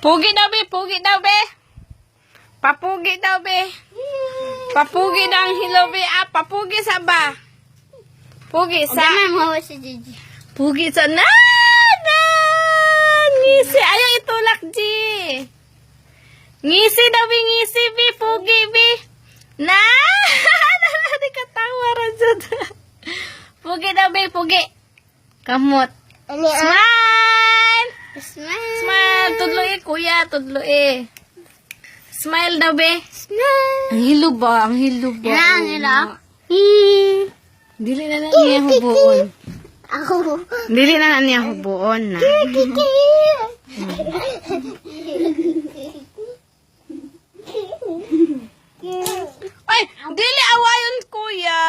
Pugi daw, be. Pugi daw, be. Papugi daw, be. Papugi daw ang hilo, be. Ah, papugi sa ba? Pugi sa... si Gigi. Pugi sa... Na! Ngisi. Ayaw itulak, G. Ngisi daw, be. Ngisi, be. Pugi, be. Na! Di katawa rin dyan. Pugi daw, be. Pugi. Kamot. Smile! Smile. Smile. Tudlo kuya. Tudlo Smile daw, be. Smile. Ang hilo ba? Ang hilo ba? Ang hilo? Dili na niya hubuon. Ako. Dili na niya hubuon na. Ay, dili awayon kuya.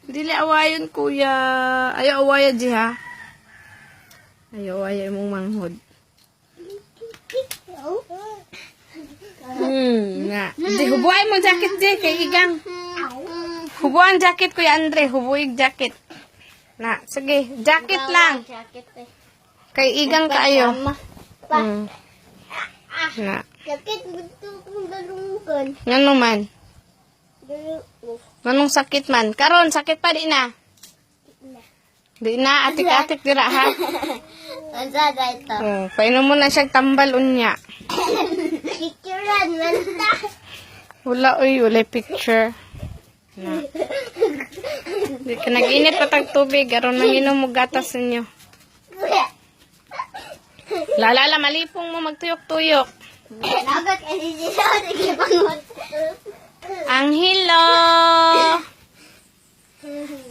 Dili awayon kuya. Ayaw awaya di ha. Ayaw awaya mong manghod. Na. Di hubuay mo jacket di kay igang. Hubuan jacket kuya Andre, hubuig jacket. Na, sige, jacket lang. Jacket eh. Kay igang kayo. Na. Jacket gusto kong galungkan. Ngano man? Manong sakit man. Karon sakit pa di na. Di na atik-atik dira ha. Masada ito. Painom mo na siyang tambal unya. Picturean man ta. Wala picture. Na. Di ka nag-init pa tag tubig. Aron manginom mo gatas ninyo. Lalala, malipong mo magtuyok-tuyok. Nagat kasi siya. Sige pangot. Ang hilo.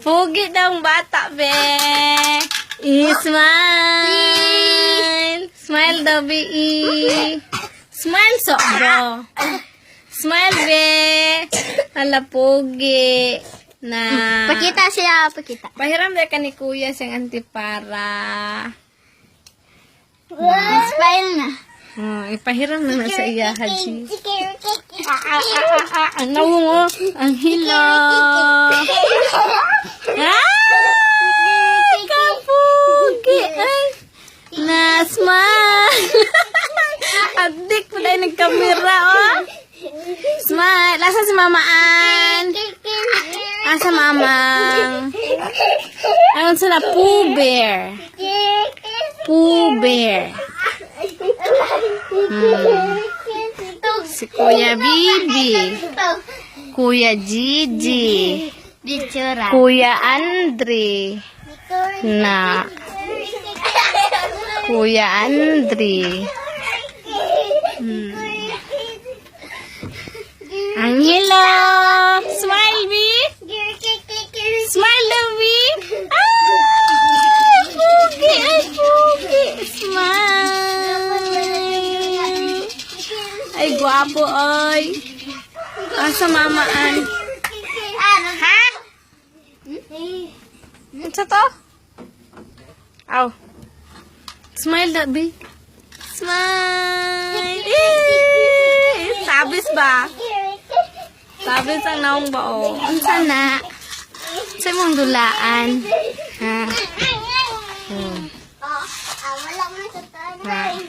Pugi daw ang bata, be. Smile. Smile daw, be. Smile, sobro. Smile, be. Hala, pugi. Na. Pakita siya, pakita. Pahiram na ka ni kuya siyang antipara. Smile na. Ipahiram na sa iya, Haji. Ang nawungo. Ang hilo. Kapugi. Ay. Na, smile. Adik po tayo nagkamera, oh. Smile. Asa si Mamaan? Asa Mamang? Ayun sila, Pooh Bear. Pooh Bear. Si Kuya Bibi. Kuya Gigi. Kuya Andre. Na. Kuya Andre. Ang hilo. Smile, B. Smile, Lovey. Ay, pugi. Ay, pugi. Smile. Ay, guwapo, oy. Asa Mamaan? Ha? Sa to? Aw. Smile, Lovey. Smile. Sabis ba? Sabis ang naong ba, oh. Ang sana. Sa mong dulaan. Ha? Wala mo sa tanay.